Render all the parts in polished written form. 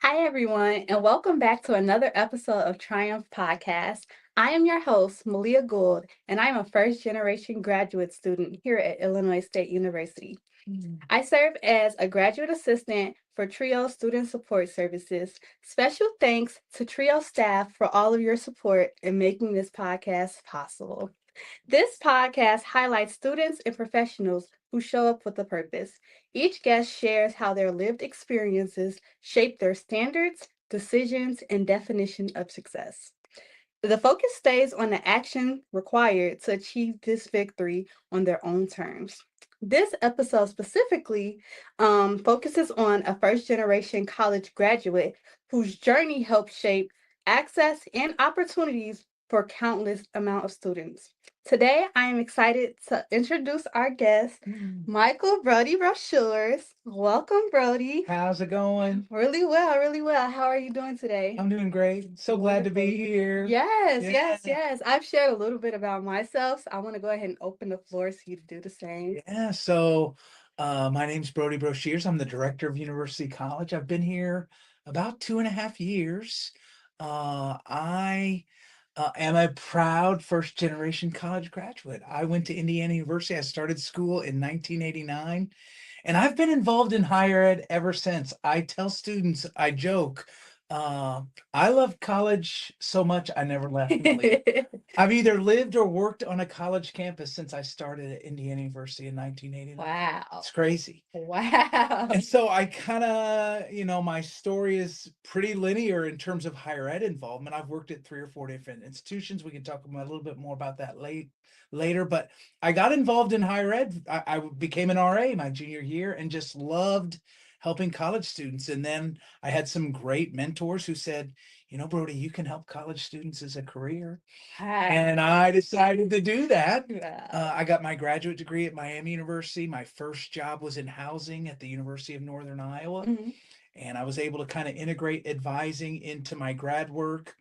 Hi, everyone, and welcome back to another episode of Triumph Podcast. I am your host, Malia Gould, and I am a first generation graduate student here at Illinois State University. I serve as a graduate assistant for TRIO Student Support Services. Special thanks to TRIO staff for all of your support in making this podcast possible. This podcast highlights students and professionals who show up with a purpose. Each guest shares how their lived experiences shape their standards, decisions, and definition of success. The focus stays on the action required to achieve this victory on their own terms. This episode specifically focuses on a first generation college graduate whose journey helped shape access and opportunities for countless amount of students. Today, I am excited to introduce our guest, Michael Brody Broshears. Welcome, Brody. How's it going? Really well, really well. How are you doing today? I'm doing great. So glad to be Wonderful. here. Yes, Yeah. yes, yes. I've shared a little bit about myself, so I want to go ahead and open the floor so you to do the same. Yeah. My name's Brody Broshears. I'm the director of University College. I've been here about 2.5 years. I am a proud first generation college graduate. I went to Indiana University. I started school in 1989, and I've been involved in higher ed ever since. I tell students, I joke, uh, I love college so much I never left. I've either lived or worked on a college campus since I started at Indiana University in 1989. Wow. It's crazy. Wow. And so I kind of, my story is pretty linear in terms of higher ed involvement. I've worked at 3 or 4 different institutions. We can talk about a little bit more about that later, but I got involved in higher ed. I became an RA my junior year and just loved helping college students. And then I had some great mentors who said, Brody, you can help college students as a career. And I decided to do that. I got my graduate degree at Miami University. My first job was in housing at the University of Northern Iowa. And I was able to kind of integrate advising into my grad work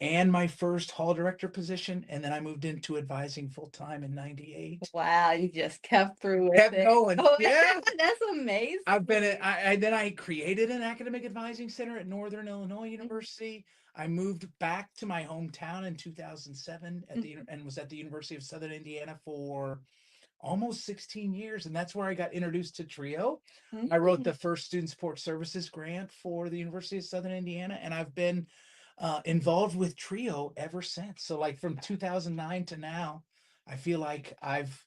and my first hall director position. And then I moved into advising full time in 98. Wow, you just kept through with Kept it. going. Oh, Yeah. that's amazing. I created an academic advising center at Northern Illinois University. I moved back to my hometown in 2007 and was at the University of Southern Indiana for almost 16 years. And that's where I got introduced to TRIO. I wrote the first student support services grant for the University of Southern Indiana, and I've been involved with TRIO ever since. So like from 2009 to now, I feel like I've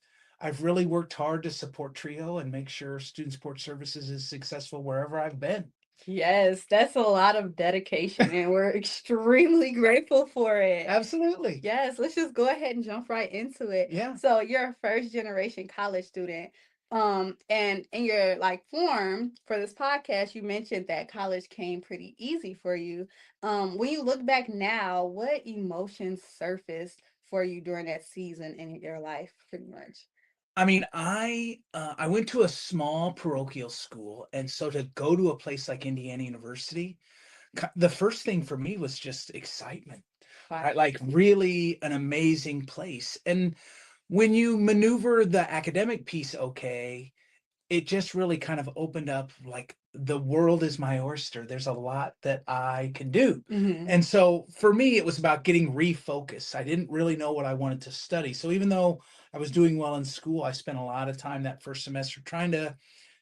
really worked hard to support TRIO and make sure student support services is successful wherever I've been. Yes, that's a lot of dedication, and we're extremely grateful for it. Absolutely. Yes, let's just go ahead and jump right into it. Yeah. So you're a first generation college student. And in your form for this podcast, you mentioned that college came pretty easy for you. When you look back now, what emotions surfaced for you during that season in your life, pretty much? I mean, I went to a small parochial school, and so to go to a place like Indiana University, the first thing for me was just excitement, right? Like really an amazing place. And when you maneuver the academic piece okay, it just really kind of opened up like the world is my oyster. There's a lot that I can do. And so for me, it was about getting refocused. I didn't really know what I wanted to study. So even though I was doing well in school, I spent a lot of time that first semester trying to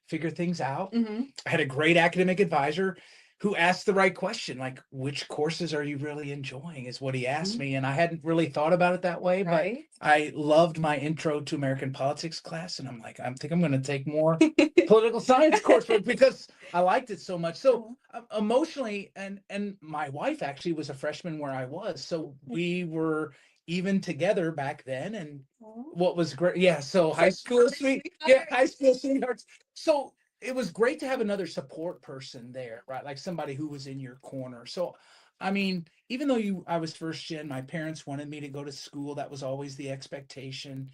figure things out. I had a great academic advisor who asked the right question, like, which courses are you really enjoying, is what he asked me. And I hadn't really thought about it that way, but I loved my intro to American politics class. And I'm like, I think I'm going to take more political science coursework because I liked it so much. So emotionally, and my wife actually was a freshman where I was. So we were even together back then. And what was great. Yeah. So high school sweethearts. So it was great to have another support person there, right? Like somebody who was in your corner. So, I mean, even though I was first gen, my parents wanted me to go to school. That was always the expectation.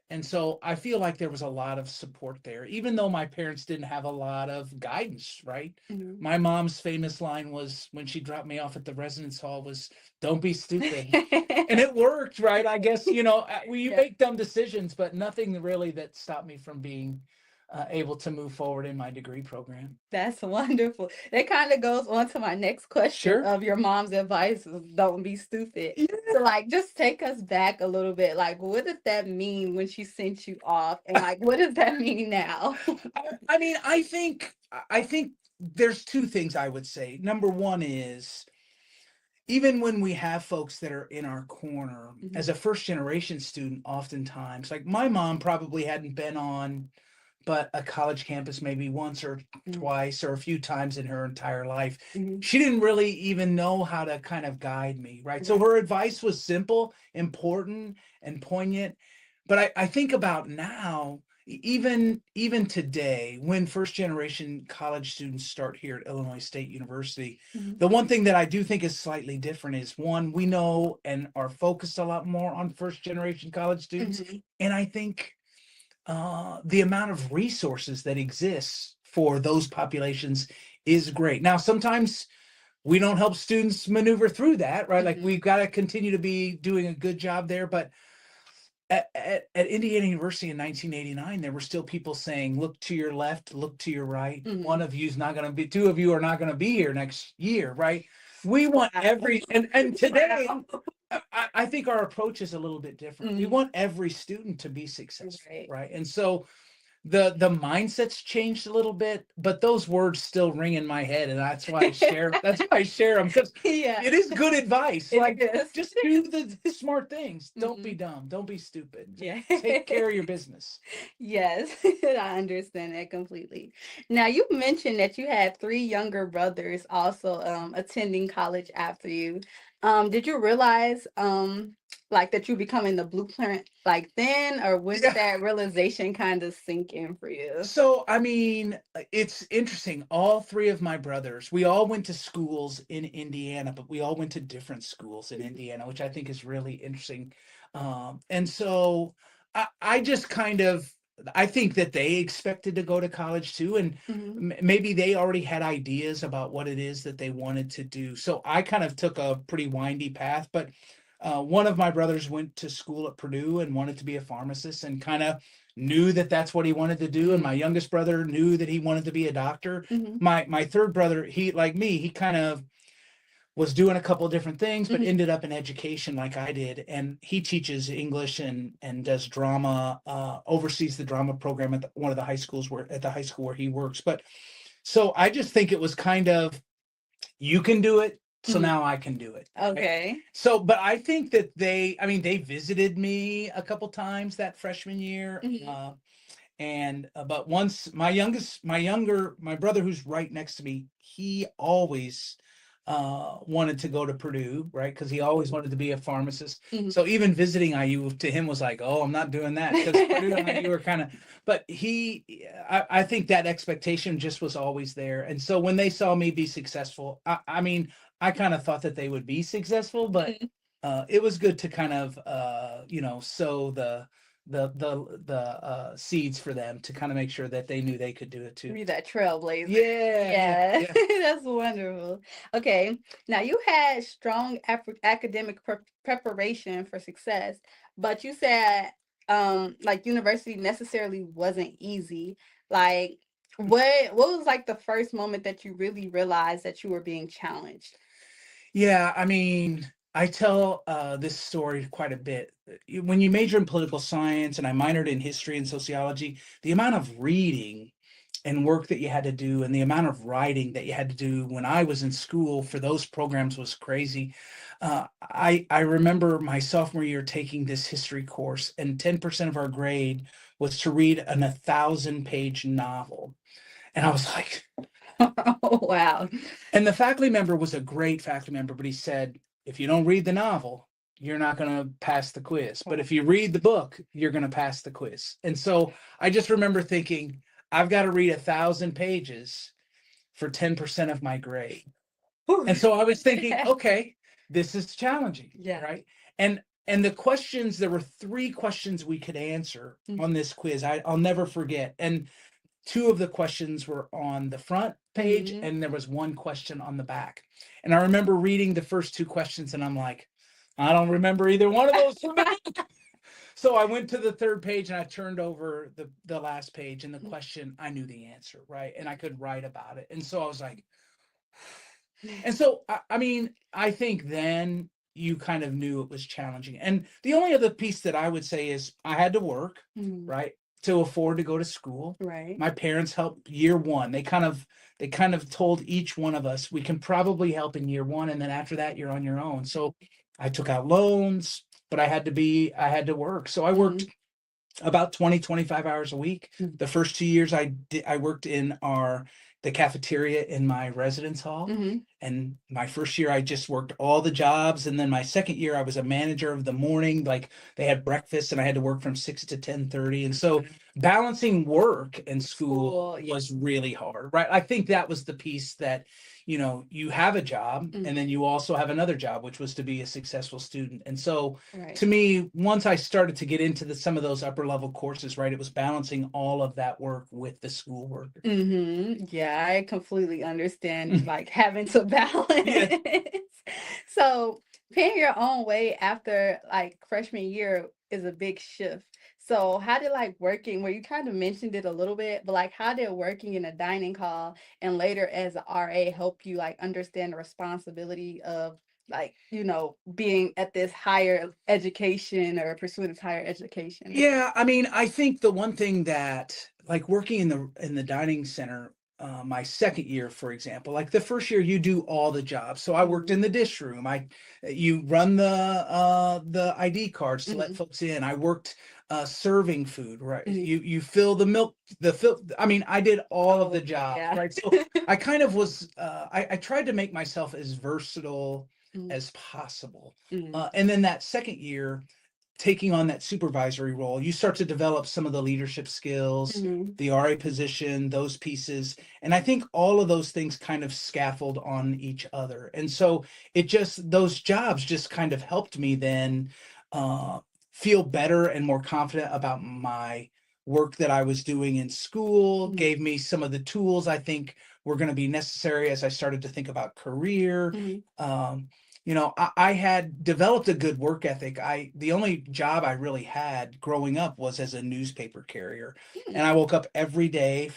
And so I feel like there was a lot of support there, even though my parents didn't have a lot of guidance, right? My mom's famous line was when she dropped me off at the residence hall was, "Don't be stupid." And it worked, right? I guess, we make dumb decisions, but nothing really that stopped me from being able to move forward in my degree program. That's wonderful. That kind of goes on to my next question Sure. of your mom's advice is don't be stupid. Yeah. So like just take us back a little bit. Like what does that mean when she sent you off? And like what does that mean now? I mean, I think there's two things I would say. Number one is, even when we have folks that are in our corner, as a first generation student, oftentimes, like my mom probably hadn't been on but a college campus maybe once or twice or a few times in her entire life. She didn't really even know how to kind of guide me, right? So her advice was simple, important, and poignant. But I think about now, even today, when first generation college students start here at Illinois State University, the one thing that I do think is slightly different is, one, we know and are focused a lot more on first generation college students. And I think the amount of resources that exists for those populations is great. Now, sometimes we don't help students maneuver through that, right? Like we've got to continue to be doing a good job there. But at Indiana University in 1989, there were still people saying, look to your left, look to your right. One of you is not going to be, two of you are not going to be here next year, right? We want every, and today, I think our approach is a little bit different. We want every student to be successful, right? And so the mindset's changed a little bit, but those words still ring in my head, and that's why I share them, because it is good advice. Just do the smart things. Don't be dumb. Don't be stupid. Take care of your business. Yes, I understand that completely. Now, you mentioned that you had three younger brothers also attending college after you. Did you realize like that you becoming the blueprint like then, or when did that realization kind of sink in for you? So, I mean, it's interesting. All three of my brothers, we all went to schools in Indiana, but we all went to different schools in Indiana, which I think is really interesting. And so I just kind of, I think that they expected to go to college too, and maybe they already had ideas about what it is that they wanted to do. So I kind of took a pretty windy path, but one of my brothers went to school at Purdue and wanted to be a pharmacist and kind of knew that that's what he wanted to do. And my youngest brother knew that he wanted to be a doctor. My third brother, he, like me, he kind of was doing a couple of different things, but ended up in education like I did. And he teaches English and does drama, oversees the drama program at one of the high schools at the high school where he works. But so I just think it was kind of, you can do it, so now I can do it. Okay. Right? So, but I think that they visited me a couple times that freshman year. But once my brother, who's right next to me, he always wanted to go to Purdue, right? Because he always wanted to be a pharmacist. So even visiting IU to him was like, oh, I'm not doing that, because Purdue and IU are kind of, but I think that expectation just was always there. And so when they saw me be successful, I mean, I kind of thought that they would be successful, but it was good to kind of sow the seeds for them to kind of make sure that they knew they could do it too. Be that trailblazer. Yeah. That's wonderful. Okay, now you had strong academic preparation for success, but you said like university necessarily wasn't easy. Like what was like the first moment that you really realized that you were being challenged? Yeah, I mean, I tell this story quite a bit. When you major in political science and I minored in history and sociology, the amount of reading and work that you had to do and the amount of writing that you had to do when I was in school for those programs was crazy. I remember my sophomore year taking this history course, and 10% of our grade was to read an 1,000-page novel. And I was like, oh, wow. And the faculty member was a great faculty member, but he said, if you don't read the novel, you're not going to pass the quiz. But if you read the book, you're going to pass the quiz. And so I just remember thinking, I've got to read 1,000 pages for 10% of my grade. And so I was thinking, okay, this is challenging, right? And the questions, there were 3 questions we could answer on this quiz. I'll never forget. And 2 of the questions were on the front page, and there was 1 question on the back. And I remember reading the first 2 questions, and I'm like, I don't remember either one of those. So I went to the third page and I turned over the last page, and the question, I knew the answer, right? And I could write about it. And so I was like, and so I mean, I think then you kind of knew it was challenging. And the only other piece that I would say is I had to work, right, to afford to go to school. Right. My parents helped year one. They kind of told each one of us, we can probably help in year one, and then after that you're on your own. So I took out loans, but I had to work. So I worked about 20-25 hours a week. The first 2 years I worked in the cafeteria in my residence hall. And my first year I just worked all the jobs, and then my second year I was a manager of the morning. Like, they had breakfast and I had to work from 6 to 10:30. And so balancing work and school was really hard, right? I think that was the piece that, you have a job and then you also have another job, which was to be a successful student. And so to me, once I started to get into some of those upper level courses, right, it was balancing all of that work with the schoolwork. Yeah, I completely understand like having to balance. So paying your own way after like freshman year is a big shift. So how did like working, where you kind of mentioned it a little bit, but like how did working in a dining hall and later as a RA help you like understand the responsibility of like, being at this higher education or pursuing this higher education? Yeah, I mean, I think the one thing that, like, working in the dining center, my second year, for example, like the first year you do all the jobs. So I worked in the dish room. You run the ID cards to let folks in. I worked serving food, right? You fill the milk, I mean, I did all of the jobs, right? So I kind of was I tried to make myself as versatile as possible. And then that second year, taking on that supervisory role, you start to develop some of the leadership skills, the RA position, those pieces. And I think all of those things kind of scaffold on each other. And so those jobs just kind of helped me then feel better and more confident about my work that I was doing in school, gave me some of the tools I think were going to be necessary as I started to think about career. I had developed a good work ethic. The only job I really had growing up was as a newspaper carrier. And I woke up every day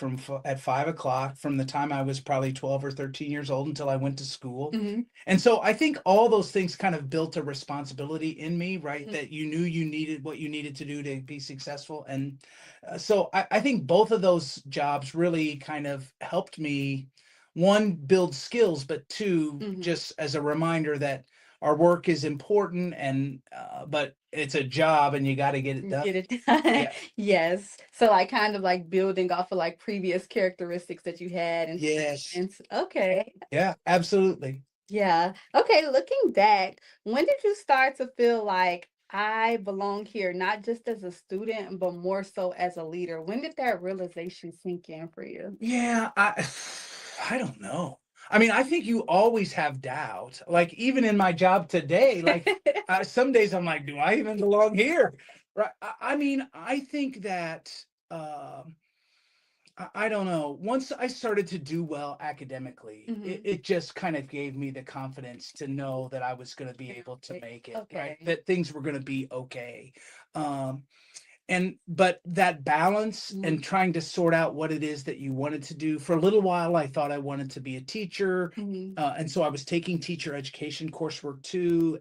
at 5 o'clock from the time I was probably 12 or 13 years old until I went to school. And so I think all those things kind of built a responsibility in me, right? That you knew you needed what you needed to do to be successful. And so I think both of those jobs really kind of helped me, one, build skills, but two, just as a reminder that our work is important, and but it's a job and you got to get it done. Get it done. Yes. So like kind of like building off of like previous characteristics that you had and Yes. Okay. Yeah, absolutely. Yeah. Okay, looking back, when did you start to feel like I belong here, not just as a student, but more so as a leader? When did that realization sink in for you? Yeah, I don't know. I mean, I think you always have doubt. Like, even in my job today, like some days I'm like, do I even belong here? Right. I mean, I think that I don't know. Once I started to do well academically, it just kind of gave me the confidence to know that I was going to be able to make it, right? That things were going to be okay. But that balance and trying to sort out what it is that you wanted to do. For a little while, I thought I wanted to be a teacher. And so I was taking teacher education coursework too.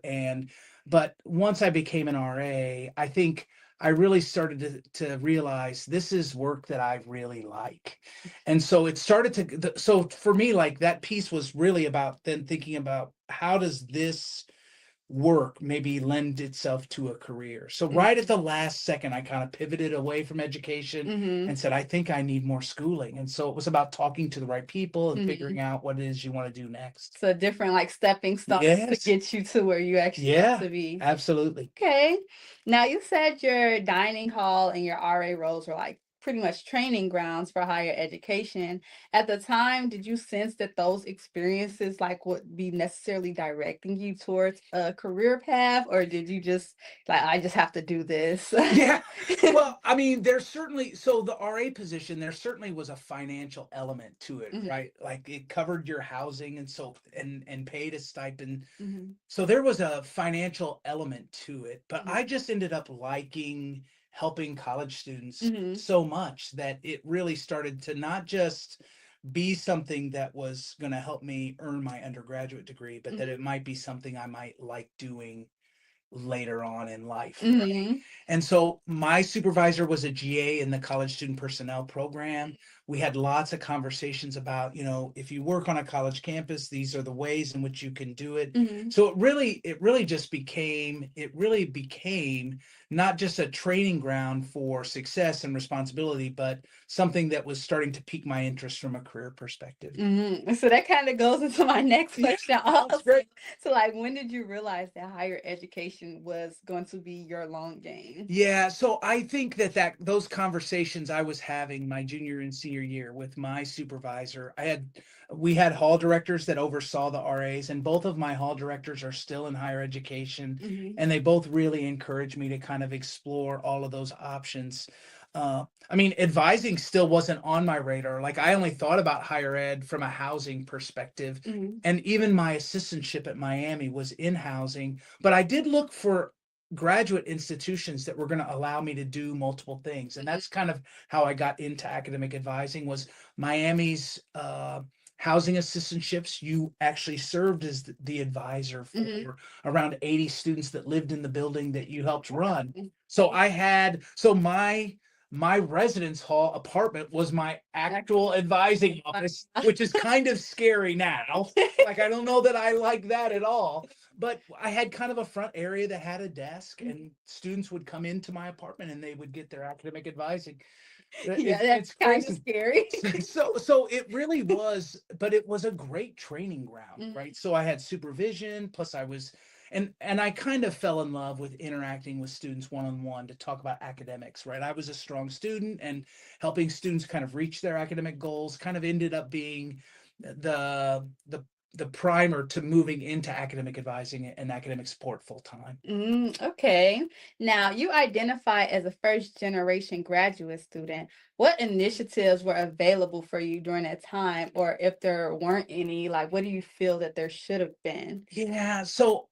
But once I became an RA, I think I really started to realize this is work that I really like. And so it started so for me, like, that piece was really about then thinking about, how does this work maybe lend itself to a career? So right at the last second, I kind of pivoted away from education and said, I think I need more schooling. And so it was about talking to the right people and figuring out what it is you want to do next. So different like stepping stones to get you to where you actually want to be. Absolutely. Okay. Now you said your dining hall and your RA roles were like pretty much training grounds for higher education. At the time, did you sense that those experiences like would be necessarily directing you towards a career path, or did you just like, I just have to do this? Yeah. Well, I mean, there's certainly so the RA position, there certainly was a financial element to it, Mhm, right? Like it covered your housing and so and paid a stipend. mhm, So there was a financial element to it, but mhm, I just ended up liking helping college students mhm, so much that it really started to not just be something that was going to help me earn my undergraduate degree, but that mhm, it might be something I might like doing later on in life. mhm, And so my supervisor was a GA in the college student personnel program. We had lots of conversations about, if you work on a college campus, these are the ways in which you can do it. mhm, So it really became not just a training ground for success and responsibility, but something that was starting to pique my interest from a career perspective. mhm. So that kind of goes into my next Yeah, question that's also. great. So like, when did you realize that higher education was going to be your long game? Yeah, so I think that those conversations I was having my junior and senior year with my supervisor, we had hall directors that oversaw the RAs, and both of my hall directors are still in higher education, Mhm, and they both really encouraged me to kind of explore all of those options. I mean, advising still wasn't on my radar. Like I only thought about higher ed from a housing perspective, mhm, and even my assistantship at Miami was in housing, but I did look for graduate institutions that were going to allow me to do multiple things, and mhm, that's kind of how I got into academic advising. Was Miami's housing assistantships. You actually served as the advisor mhm. for around 80 students that lived in the building that you helped run. Mm, So my residence hall apartment was my actual advising office, which is kind of scary now. Like I don't know that I like that at all, but I had kind of a front area that had a desk, and students would come into my apartment and they would get their academic advising. Yeah, It's that's kind of crazy. scary. So it really was, but it was a great training ground, Mhm, right? So I had supervision, plus I was, and I kind of fell in love with interacting with students one-on-one to talk about academics, right? I was a strong student, and helping students kind of reach their academic goals kind of ended up being the primer to moving into academic advising and academic support full time. Okay. Now, you identify as a first generation graduate student. What initiatives were available for you during that time? Or if there weren't any, like, what do you feel that there should have been? Yeah, so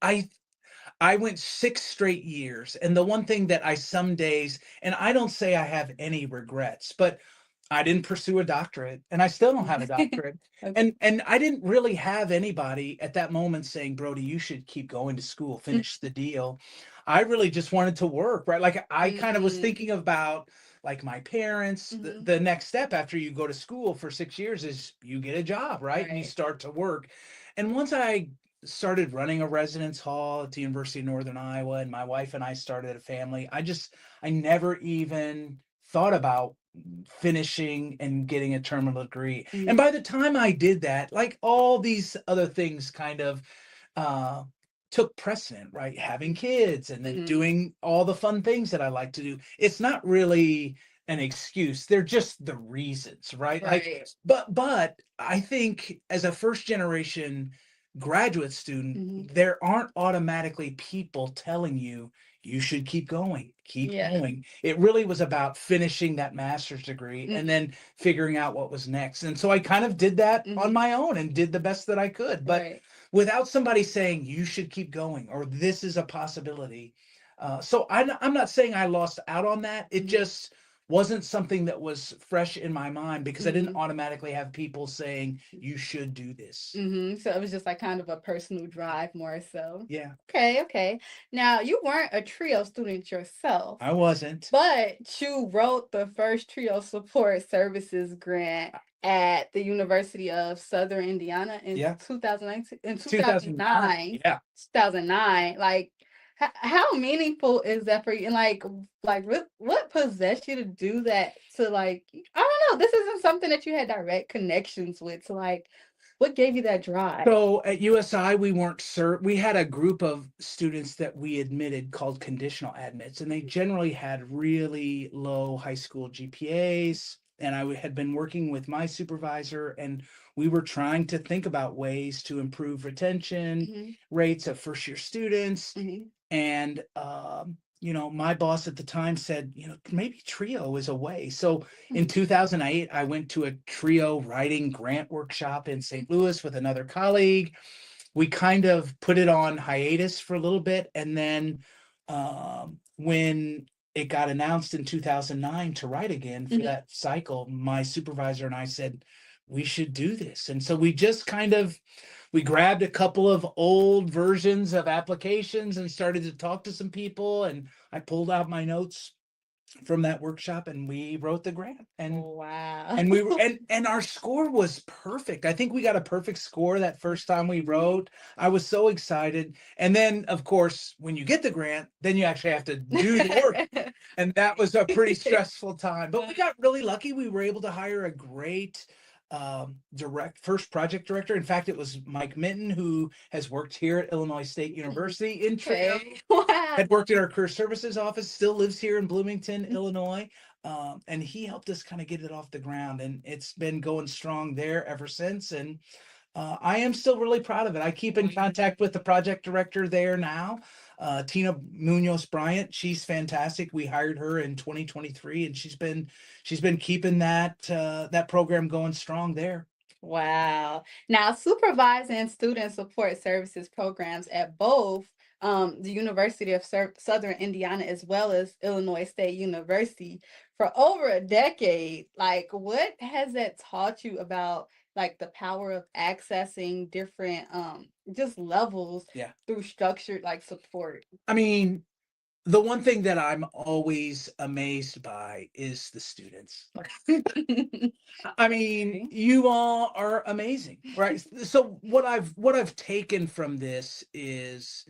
I went 6 straight years, and the one thing that I some days, and I don't say I have any regrets, but I didn't pursue a doctorate, and I still don't have a doctorate, Okay. and I didn't really have anybody at that moment saying, "Brody, you should keep going to school, finish the deal." I really just wanted to work, right? Like, I kind of was Mm, thinking about, like, my parents, mhm, the next step after you go to school for 6 years is you get a job, right? And you right. start to work, and once I started running a residence hall at the University of Northern Iowa, and my wife and I started a family, I never even thought about finishing and getting a terminal degree. And Mhm, by the time I did that, like all these other things kind of uh took precedent, right? Having kids and then mhm, doing all the fun things that I like to do. It's not really an excuse. They're just the reasons, right? Like, right. but I think as a first generation graduate student, Mhm, there aren't automatically people telling you you should keep going, keep yeah. going. It really was about finishing that master's degree Mhm, and then figuring out what was next. And so I kind of did that on mhm, my own and did the best that I could, but right. without somebody saying you should keep going or this is a possibility. So I'm not saying I lost out on that. It Mhm, just wasn't something that was fresh in my mind because I didn't mhm. automatically have people saying you should do this. So it was just like kind of a personal drive more so. Yeah, Okay, okay. Now you weren't a trio student yourself, I wasn't. but you wrote the first trio support services grant at the University of Southern Indiana in Yeah, 2019, in 2009. 2009, Yeah. 2009. Like, how meaningful is that for you? And like what possessed you to do that? To like, I don't know. This isn't something that you had direct connections with. So like, What gave you that drive? So at USI, we weren't we had a group of students that we admitted called conditional admits, and they generally had really low high school GPAs. And had been working with my supervisor, and we were trying to think about ways to improve retention rates of first year students. And my boss at the time said, maybe trio is a way. So in 2008, I went to a trio writing grant workshop in St. Louis with another colleague. We kind of put it on hiatus for a little bit, and then when it got announced in 2009 to write again for that cycle, my supervisor and I said, we should do this. And so we grabbed a couple of old versions of applications and started to talk to some people, and I pulled out my notes from that workshop and we wrote the grant. And wow. And we were and our score was perfect. I think we got a perfect score that first time we wrote. I was so excited. And then of course, when you get the grant, then you actually have to do the work. And that was a pretty stressful time. But we got really lucky. We were able to hire a great first project director. In fact, it was Mike Minton, who has worked here at Illinois State University in Trio. Wow. Had worked in our career services office, still lives here in Bloomington, Illinois. And he helped us kind of get it off the ground, and it's been going strong there ever since. And I am still really proud of it. I keep in contact with the project director there now, Tina Munoz Bryant. She's fantastic. We hired her in 2023, and she's been keeping that program going strong there. Wow. Now, supervising student support services programs at both the University of Southern Indiana as well as Illinois State University for over a decade, like what has that taught you about like the power of accessing different just levels through structured like support? I mean, the one thing that I'm always amazed by is the students. I mean, you all are amazing, right? So what I've taken from this is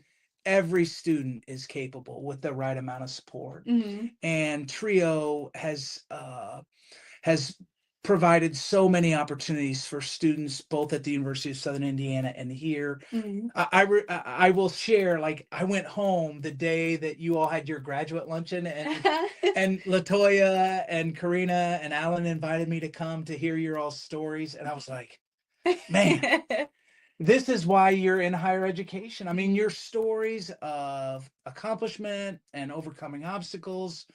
every student is capable with the right amount of support. And Trio has provided so many opportunities for students both at the University of Southern Indiana and here. I will share, like, I went home the day that you all had your graduate luncheon, and Latoya and Karina and Alan invited me to come to hear your all stories, and I was like, man, this is why you're in higher education. I mean, your stories of accomplishment and overcoming obstacles,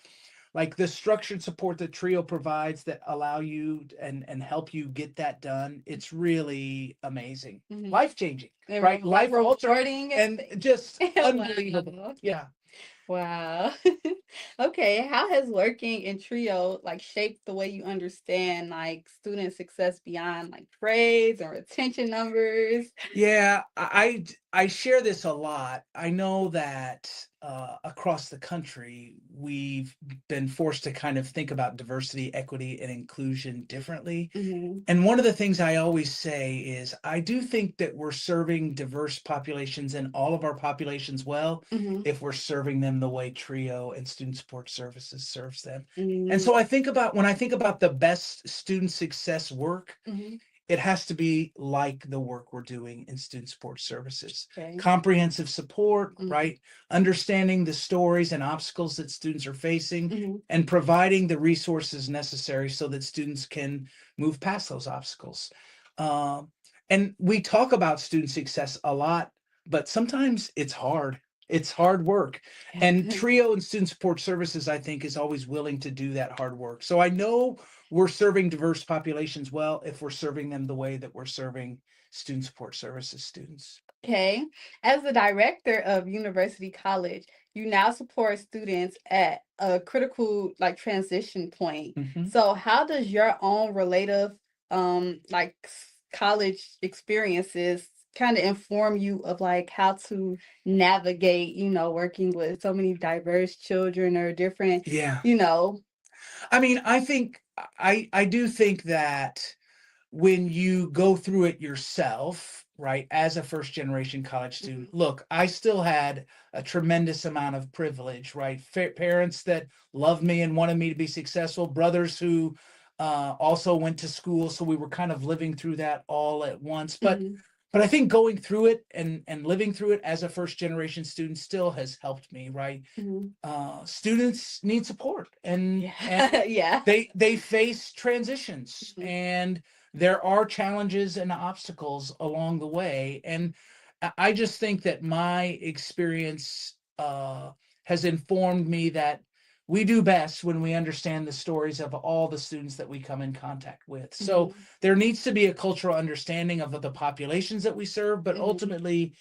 like the structured support that Trio provides that allow you and help you get that done. It's really amazing, life-changing, right? Life altering and just unbelievable. Yeah. Wow. Okay. How has working in Trio like shaped the way you understand like student success beyond like grades or retention numbers? Yeah, I share this a lot. I know that across the country, we've been forced to kind of think about diversity, equity, and inclusion differently. And one of the things I always say is I do think that we're serving diverse populations and all of our populations well if we're serving them the way Trio and Student Support Services serves them. And so when I think about the best student success work, it has to be like the work we're doing in student support services. Comprehensive support, right? Understanding the stories and obstacles that students are facing and providing the resources necessary so that students can move past those obstacles. And we talk about student success a lot, but sometimes it's hard. It's hard work. And Trio and Student Support Services, I think, is always willing to do that hard work. So I know we're serving diverse populations well if we're serving them the way that we're serving Student Support Services students. Okay. As the director of University College, you now support students at a critical like transition point. So how does your own relative like college experiences kind of inform you of like how to navigate, working with so many diverse children or different, I mean, I do think that when you go through it yourself, right, as a first generation college student, look, I still had a tremendous amount of privilege, right? Parents that loved me and wanted me to be successful, brothers who also went to school, so we were kind of living through that all at once. Mhm. But I think going through it and living through it as a first generation student still has helped me, right? Mhm. Students need support, and Yeah. Yeah. they face transitions, Mhm. and there are challenges and obstacles along the way. And I just think that my experience has informed me that we do best when we understand the stories of all the students that we come in contact with. So Mhm. there needs to be a cultural understanding of the populations that we serve, but Mhm. ultimately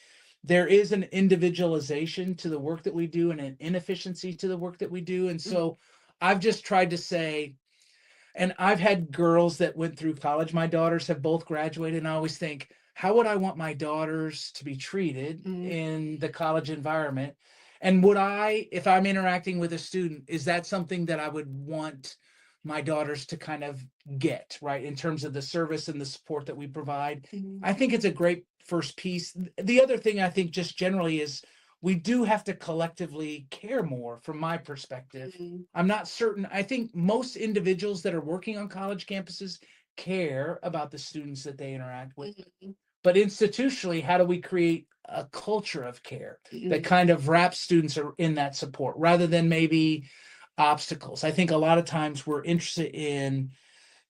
there is an individualization to the work that we do and an inefficiency to the work that we do. And Mhm. so I've just tried to say, and I've had girls that went through college. My daughters have both graduated, and I always think, how would I want my daughters to be treated Mhm. in the college environment? And would I, if I'm interacting with a student, is that something that I would want my daughters to kind of get, right, in terms of the service and the support that we provide? Mhm. I think it's a great first piece. The other thing I think just generally is we do have to collectively care more from my perspective. Mhm. I'm not certain. I think most individuals that are working on college campuses care about the students that they interact with. Mhm. But institutionally, how do we create a culture of care that Mhm. kind of wraps students in that support rather than maybe obstacles? I think a lot of times we're interested in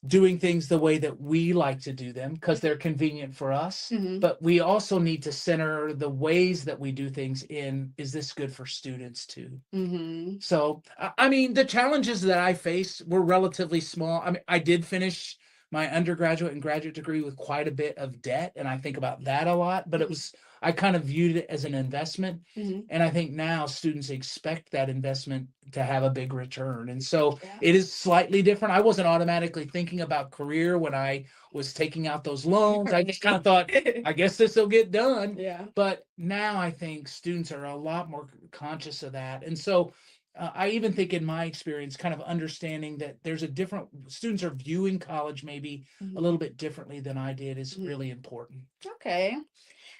doing things the way that we like to do them because they're convenient for us. Mhm. But we also need to center the ways that we do things in, is this good for students too? Mhm. So, I mean, the challenges that I faced were relatively small. I mean, I did finish my undergraduate and graduate degree with quite a bit of debt, and I think about that a lot, but Mhm. I kind of viewed it as an investment. Mhm. And I think now students expect that investment to have a big return. And so Yeah. it is slightly different. I wasn't automatically thinking about career when I was taking out those loans. I just kind of thought, I guess this will get done. Yeah. But now I think students are a lot more conscious of that. And so I even think in my experience, kind of understanding that there's a different, students are viewing college maybe a Mhm. little bit differently than I did is Mhm. really important. Okay.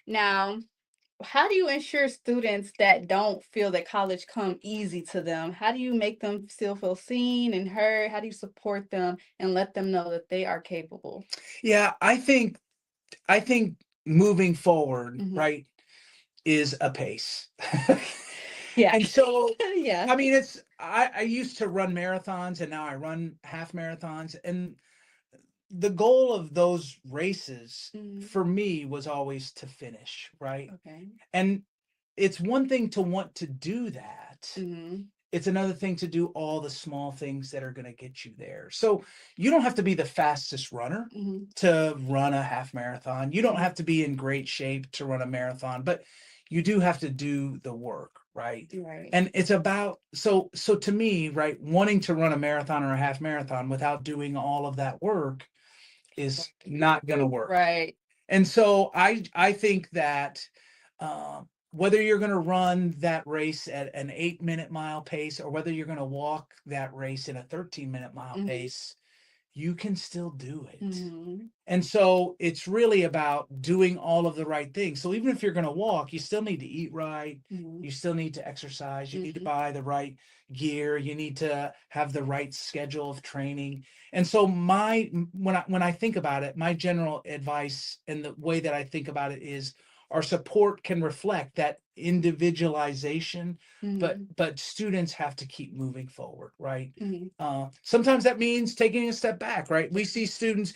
Now, how do you ensure students that don't feel that college come easy to them? How do you make them still feel seen and heard? How do you support them and let them know that they are capable? Yeah, I think moving forward, Mhm. right, is a pace. Yeah. And so, Yeah. I mean, I used to run marathons and now I run half marathons. And the goal of those races Mhm. for me was always to finish, right? Okay. And it's one thing to want to do that. Mhm. It's another thing to do all the small things that are going to get you there. So you don't have to be the fastest runner Mhm. to run a half marathon. You don't Mhm. have to be in great shape to run a marathon, but you do have to do the work, right? Right. And it's about, so to me, right, wanting to run a marathon or a half marathon without doing all of that work is not going to work. Right. And so I think that whether you're going to run that race at an 8-minute mile pace or whether you're going to walk that race in a 13-minute mile Mhm. pace, you can still do it. Mhm. And so it's really about doing all of the right things. So even if you're going to walk, you still need to eat right. Mhm. You still need to exercise. You need to Mhm. buy the right gear. You need to have the right schedule of training. And so when I think about it, my general advice and the way that I think about it is our support can reflect that individualization, but Mhm. students have to keep moving forward, right? Mhm. Sometimes that means taking a step back, right? We see students,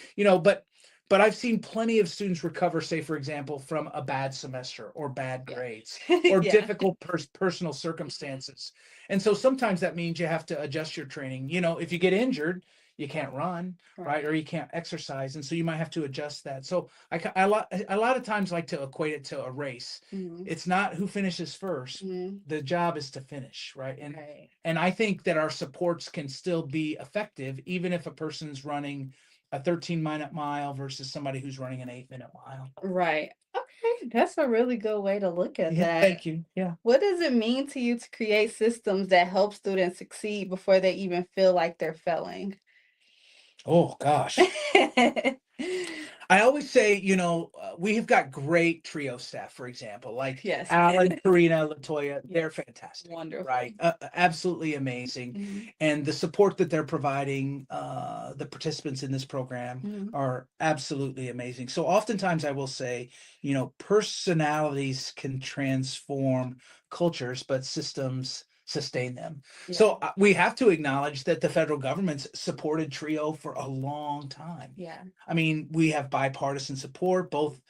but I've seen plenty of students recover, say, for example, from a bad semester or bad Yeah. grades or Yeah. difficult personal Mhm. circumstances. And so sometimes that means you have to adjust your training. If you get injured, you can't run, right? Or Right. you can't exercise. And so you might have to adjust that. So a lot of times like to equate it to a race. Mhm. It's not who finishes first. Mhm. The job is to finish, right? Right. And I think that our supports can still be effective, even if a person's running a 13-minute mile versus somebody who's running an 8-minute mile. Right. Okay, that's a really good way to look at Yeah, that. thank you. Yeah. What does it mean to you to create systems that help students succeed before they even feel like they're failing? Oh gosh. I always say, we have got great trio staff, for example, like Yes. Alan, Karina, Latoya. Yes. They're fantastic, Wonderful. right? Absolutely amazing. Mhm. And the support that they're providing, the participants in this program Mhm. are absolutely amazing. So oftentimes I will say, personalities can transform cultures, but systems sustain them. Yeah. So we have to acknowledge that the federal government's supported TRIO for a long time. Yeah. I mean, we have bipartisan support, both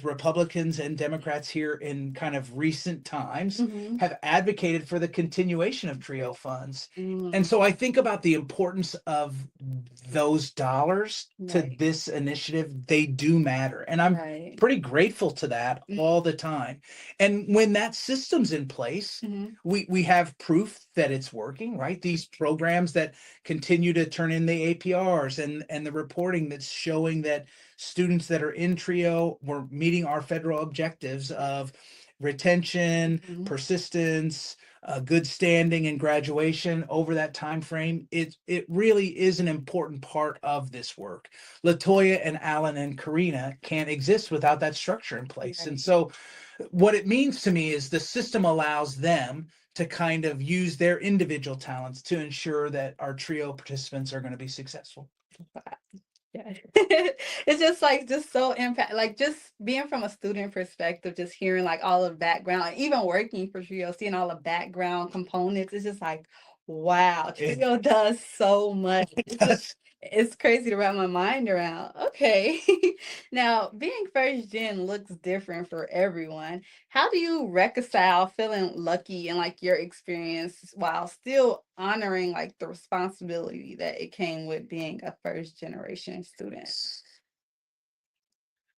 Republicans and Democrats here in kind of recent times Mhm. have advocated for the continuation of TRIO funds. And Mm. so I think about the importance of those dollars to Right. this initiative. They do matter. And I'm Right. pretty grateful to that all the time. And when that system's in place, Mhm. we have proof that it's working, right? These programs that continue to turn in the APRs and the reporting that's showing that students that are in TRIO were meeting our federal objectives of retention, Mhm. persistence, good standing and graduation over that time frame. It really is an important part of this work. Latoya and Alan and Karina can't exist without that structure in place. And Right. so what it means to me is the system allows them to kind of use their individual talents to ensure that our TRIO participants are going to be successful. Yeah. It's just so impact, like just being from a student perspective, just hearing like all the background, like even working for Trio, seeing all the background components, it's just like, wow, Trio does so much. It's crazy to wrap my mind around. Okay. Now, being first gen looks different for everyone. How do you reconcile feeling lucky and like your experience while still honoring like the responsibility that it came with being a first generation student?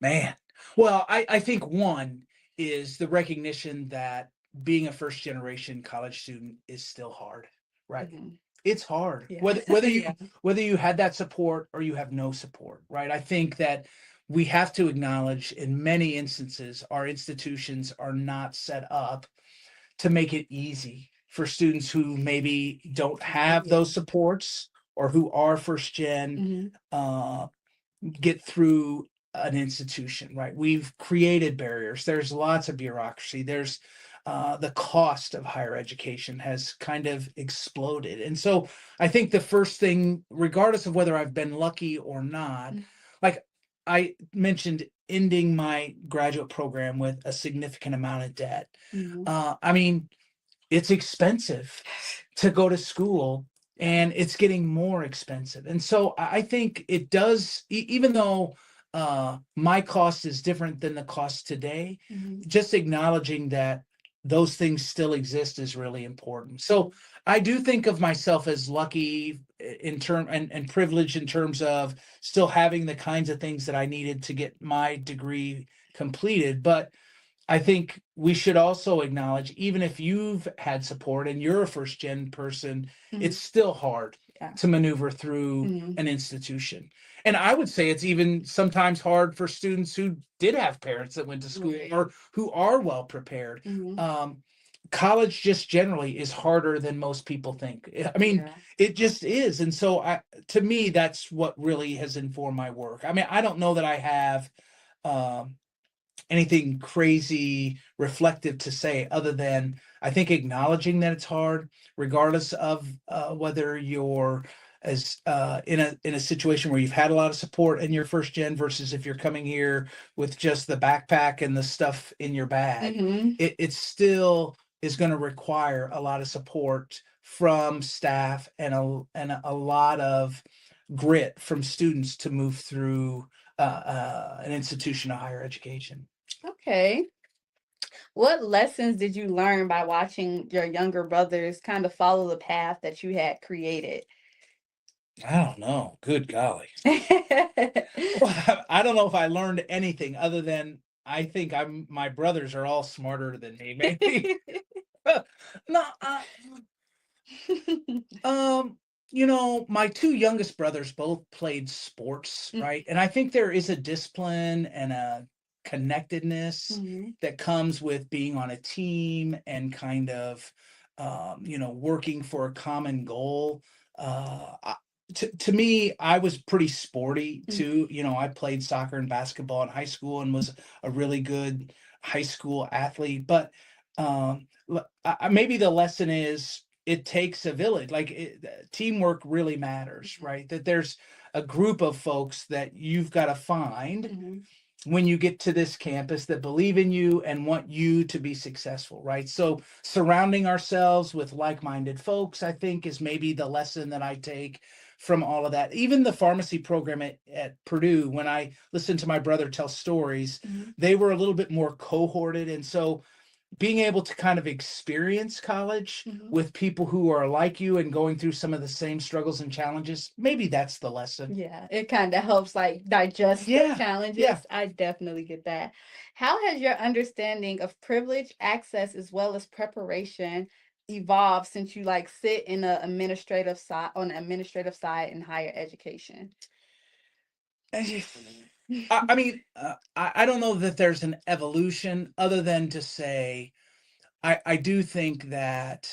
Man. Well, I think one is the recognition that being a first generation college student is still hard, right? Mhm. It's hard. Yeah. Whether you Yeah. whether you had that support or you have no support, right? I think that we have to acknowledge in many instances our institutions are not set up to make it easy for students who maybe don't have Yeah. those supports or who are first gen Mhm. uh, get through an institution, right? We've created barriers. There's lots of bureaucracy. There's the cost of higher education has kind of exploded. And so I think the first thing, regardless of whether I've been lucky or not, Mm. like I mentioned, ending my graduate program with a significant amount of debt. Mhm. I mean, it's expensive to go to school Yeah. and it's getting more expensive. And so I think it does, even though my cost is different than the cost today, Mhm. just acknowledging that those things still exist is really important. So I do think of myself as lucky in term and privileged in terms of still having the kinds of things that I needed to get my degree completed. But I think we should also acknowledge, even if you've had support and you're a first gen person, it's Mhm. still hard Yeah. to maneuver through Mhm. an institution. And I would say it's even sometimes hard for students who did have parents that went to school Right. or who are well prepared. Mhm. College just generally is harder than most people think. I mean, Yeah. it just is. And so to me, that's what really has informed my work. I mean, I don't know that I have um, anything crazy reflective to say other than I think acknowledging that it's hard, regardless of whether you're as in a situation where you've had a lot of support in your first gen versus if you're coming here with just the backpack and the stuff in your bag. Mhm. It still is going to require a lot of support from staff and a lot of grit from students to move through an institution of higher education. Okay. What lessons did you learn by watching your younger brothers kind of follow the path that you had created? I don't know. Good golly. Well, I don't know if I learned anything other than I think my brothers are all smarter than me, maybe. No, um, my two youngest brothers both played sports, Mm. right? And I think there is a discipline and a connectedness Mhm. that comes with being on a team and kind of, working for a common goal. To me, I was pretty sporty Mm. too. I played soccer and basketball in high school and was a really good high school athlete. But maybe the lesson is it takes a village. Teamwork really matters, right? That there's a group of folks that you've got to find when you get to this campus that believe in you and want you to be successful, right? So surrounding ourselves with like-minded folks, I think, is maybe the lesson that I take from all of that. Even the pharmacy program at Purdue, when I listened to my brother tell stories, they were a little bit more cohorted. And so being able to kind of experience college with people who are like you and going through some of the same struggles and challenges, maybe that's the lesson. Yeah, it kind of helps like digest the challenges. Yeah. I definitely get that. How has your understanding of privilege, access, as well as preparation evolved since you like sit in a administrative side on the administrative side in higher education? I mean, I don't know that there's an evolution other than to say, I do think that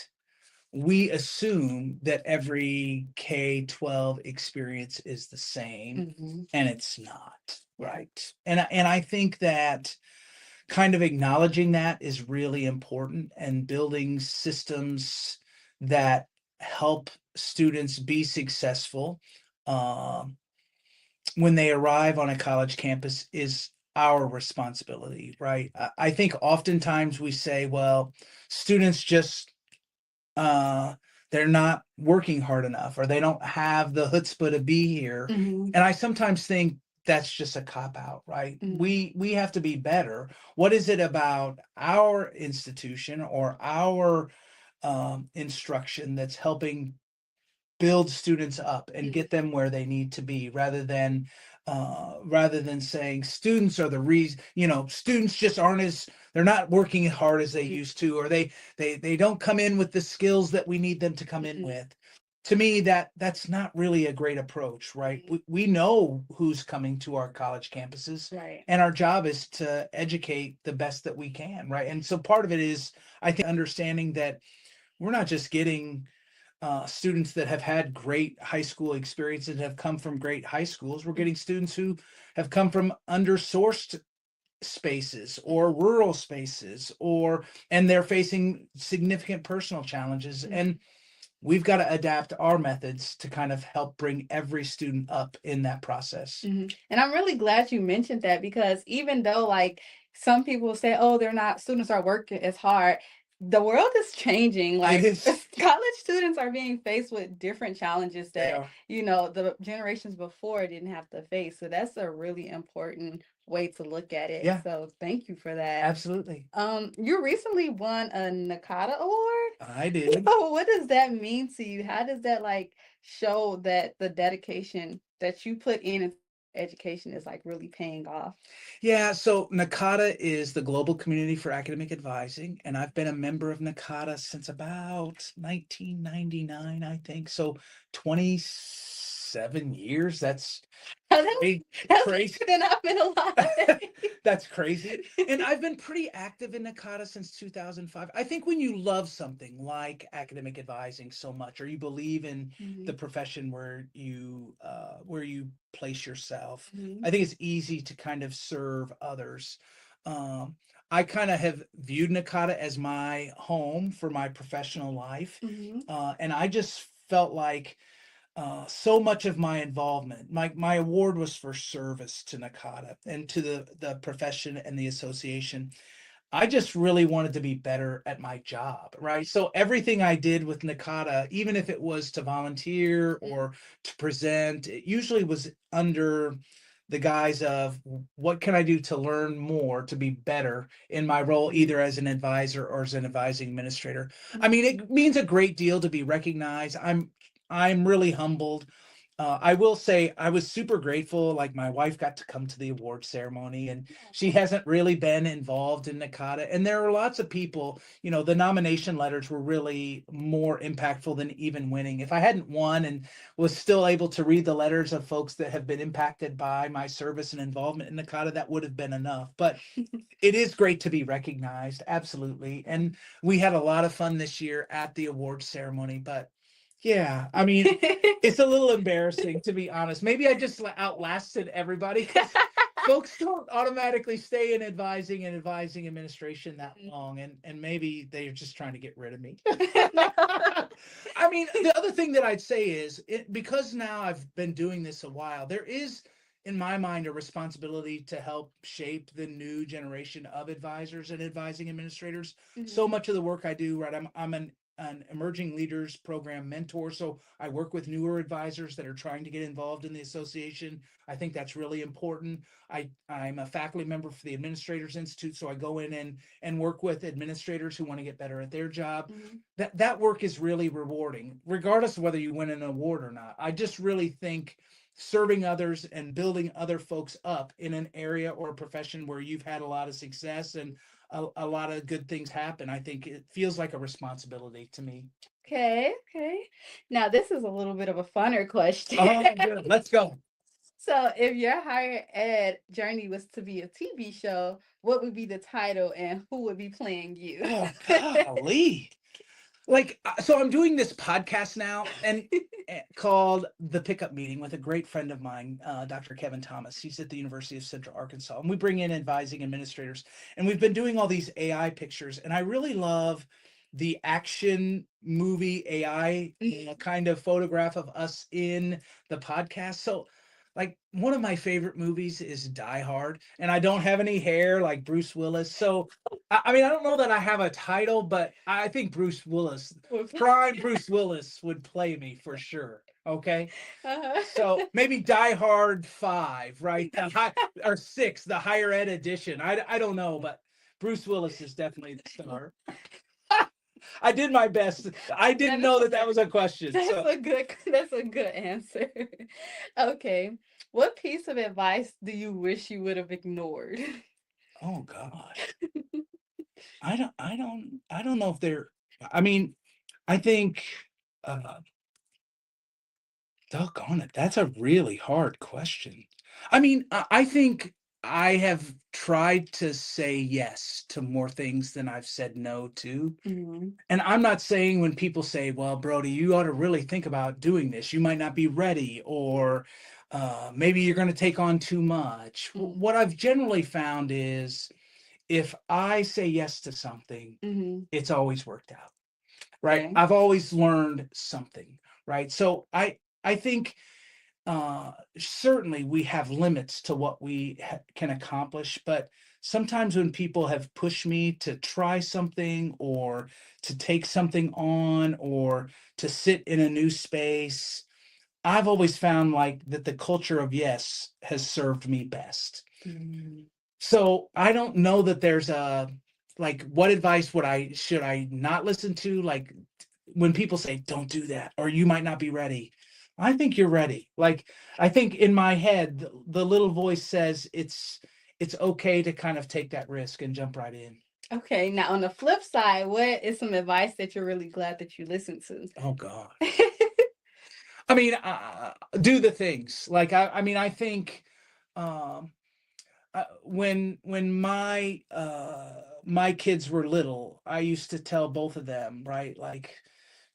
we assume that every K-12 experience is the same, and it's not, right? And I think that kind of acknowledging that is really important, and building systems that help students be successful when they arrive on a college campus is our responsibility, right? I think oftentimes we say, well, students just they're not working hard enough, or they don't have the chutzpah to be here. And I sometimes think that's just a cop out, right? We have to be better. What is it about our institution or our instruction that's helping build students up and get them where they need to be, rather than saying students are the reason, students just they're not working as hard as they used to, or they don't come in with the skills that we need them to come in with. To me, that's not really a great approach, right? We know who's coming to our college campuses, Right. and our job is to educate the best that we can, right? And so part of it is, I think, understanding that we're not just getting students that have had great high school experiences and have come from great high schools. We're getting students who have come from undersourced spaces or rural spaces, and they're facing significant personal challenges. And we've got to adapt our methods to kind of help bring every student up in that process. And I'm really glad you mentioned that, because even though like some people say, oh, students are working as hard, the world is changing. Like college students are being faced with different challenges that, the generations before didn't have to face. So that's a really important way to look at it. Yeah. So thank you for that. Absolutely. You recently won a NACADA award. I did. Oh, what does that mean to you? How does that like show that the dedication that you put in education is like really paying off? Yeah, so NACADA is the Global Community for Academic Advising, and I've been a member of NACADA since about 1999, I think. So 27 years. That's crazy. Then I've been alive. That's crazy. And I've been pretty active in NACADA since 2005. I think when you love something like academic advising so much, or you believe in the profession where you place yourself, I think it's easy to kind of serve others. I kind of have viewed NACADA as my home for my professional life. And I just felt like so much of my involvement, my award was for service to NACADA and to the profession and the association. I just really wanted to be better at my job, right? So everything I did with NACADA, even if it was to volunteer or to present, it usually was under the guise of what can I do to learn more, to be better in my role, either as an advisor or as an advising administrator. I mean, it means a great deal to be recognized. I'm really humbled. I will say I was super grateful. Like, my wife got to come to the award ceremony, and she hasn't really been involved in NACADA. And there are lots of people, the nomination letters were really more impactful than even winning. If I hadn't won and was still able to read the letters of folks that have been impacted by my service and involvement in NACADA, that would have been enough. But it is great to be recognized. Absolutely. And we had a lot of fun this year at the award ceremony, but yeah, I mean, it's a little embarrassing, to be honest. Maybe I just outlasted everybody. folks don't automatically stay in advising and advising administration that long, and maybe they're just trying to get rid of me. I mean, the other thing that I'd say is because now I've been doing this a while, there is, in my mind, a responsibility to help shape the new generation of advisors and advising administrators. So much of the work I do, right? I'm an emerging leaders program mentor. So I work with newer advisors that are trying to get involved in the association. I think that's really important. I'm a faculty member for the Administrators Institute. So I go in and work with administrators who want to get better at their job. That work is really rewarding, regardless of whether you win an award or not. I just really think serving others and building other folks up in an area or a profession where you've had a lot of success and a lot of good things happen, I think it feels like a responsibility to me. Okay. Now, this is a little bit of a funner question. Oh, good. Let's go. So, if your higher ed journey was to be a TV show, what would be the title and who would be playing you? Oh, golly. Like, so I'm doing this podcast now and called The Pickup Meeting with a great friend of mine, Dr. Kevin Thomas. He's at the University of Central Arkansas, and we bring in advising administrators, and we've been doing all these AI pictures, and I really love the action movie AI kind of photograph of us in the podcast. So like one of my favorite movies is Die Hard, and I don't have any hair like Bruce Willis. So, I mean, I don't know that I have a title, but I think Bruce Willis, prime Bruce Willis would play me for sure. Okay. So maybe Die Hard 5, right? Or 6, the higher ed edition. I don't know, but Bruce Willis is definitely the star. I did my best. I didn't know that was a question. That's a good answer. Okay. What piece of advice do you wish you would have ignored? Oh gosh. I don't know if I mean, I think doggone it, that's a really hard question. I mean, I think I have tried to say yes to more things than I've said no to. And I'm not saying when people say, well, Brody, you ought to really think about doing this. You might not be ready, or maybe you're going to take on too much. What I've generally found is if I say yes to something, it's always worked out, right? Okay. I've always learned something, right? So I think certainly we have limits to what we can accomplish, but sometimes when people have pushed me to try something or to take something on or to sit in a new space, I've always found like that the culture of yes has served me best. So I don't know that there's like, what advice should I not listen to? Like when people say, don't do that, or you might not be ready. I think you're ready. Like, I think in my head, the little voice says it's okay to kind of take that risk and jump right in. Okay. Now, on the flip side, what is some advice that you're really glad that you listened to? Oh, God. I mean, do the things. Like, I mean, I think when my my kids were little, I used to tell both of them, right? Like,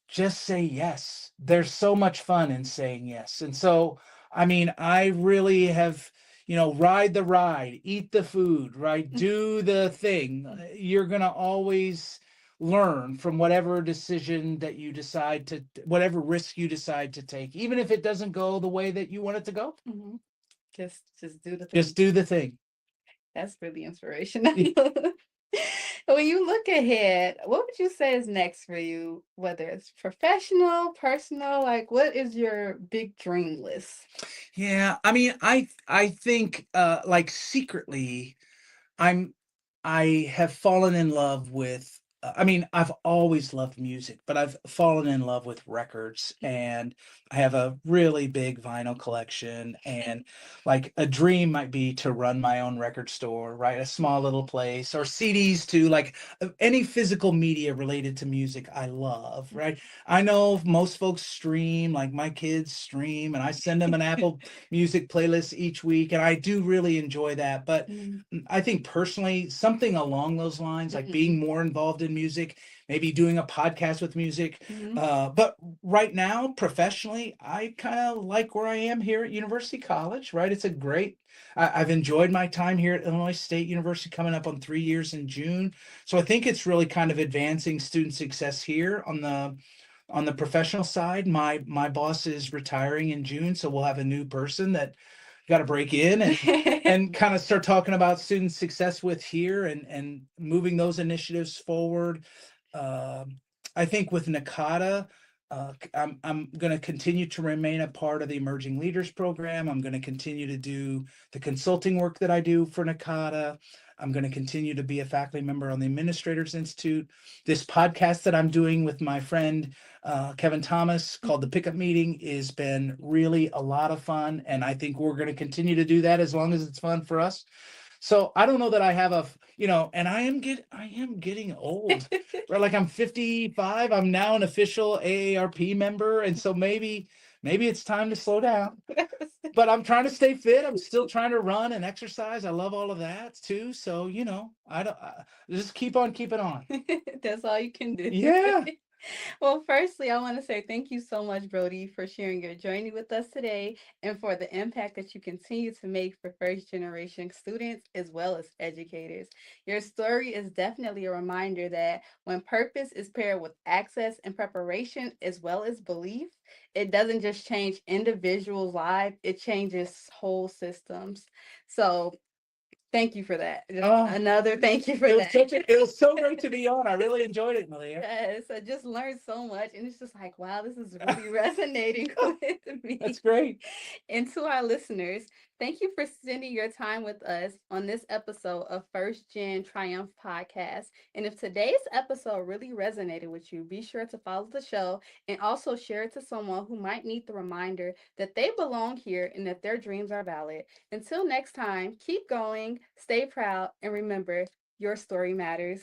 just say yes. There's so much fun in saying yes. And so, I mean, I really have, ride the ride, eat the food, right? Do the thing. You're going to always learn from whatever decision that you decide to, whatever risk you decide to take, even if it doesn't go the way that you want it to go. Just do the thing. Just do the thing. That's really inspirational. When you look ahead, what would you say is next for you, whether it's professional, personal? Like, what is your big dream list? Yeah, I mean, I think like secretly, I have fallen in love with, I mean, I've always loved music, but I've fallen in love with records, and I have a really big vinyl collection, and like a dream might be to run my own record store, right? A small little place, or CDs too, like any physical media related to music I love, right? I know most folks stream, like my kids stream, and I send them an Apple Music playlist each week, and I do really enjoy that. But I think personally, something along those lines, like being more involved in music, maybe doing a podcast with music. Mhm. But right now, professionally, I kind of like where I am here at University College, right? It's a great, I've enjoyed my time here at Illinois State University, coming up on 3 years in June. So I think it's really kind of advancing student success here on the professional side. My boss is retiring in June, so we'll have a new person that got to break in and kind of start talking about student success with here and moving those initiatives forward. I think with NACADA, I'm going to continue to remain a part of the Emerging Leaders Program. I'm going to continue to do the consulting work that I do for NACADA. I'm going to continue to be a faculty member on the Administrators Institute. This podcast that I'm doing with my friend Kevin Thomas, called The Pickup Meeting, has been really a lot of fun, and I think we're going to continue to do that as long as it's fun for us. So I don't know that I have and I am getting old. Right? Like, I'm 55. I'm now an official AARP member, and so maybe it's time to slow down. But I'm trying to stay fit. I'm still trying to run and exercise. I love all of that too. So I just keep on keeping on. That's all you can do. Yeah. Well, firstly, I want to say thank you so much, Brody, for sharing your journey with us today and for the impact that you continue to make for first generation students as well as educators. Your story is definitely a reminder that when purpose is paired with access and preparation as well as belief, it doesn't just change individuals' lives, it changes whole systems. So thank you for that. Just another thank you for that. It was so great to be on. I really enjoyed it, Malia. Yes, I just learned so much, and it's just like, wow, this is really resonating with me. That's great. And to our listeners, thank you for spending your time with us on this episode of First Gen Triumph Podcast. And if today's episode really resonated with you, be sure to follow the show and also share it to someone who might need the reminder that they belong here and that their dreams are valid. Until next time, keep going, stay proud, and remember, your story matters.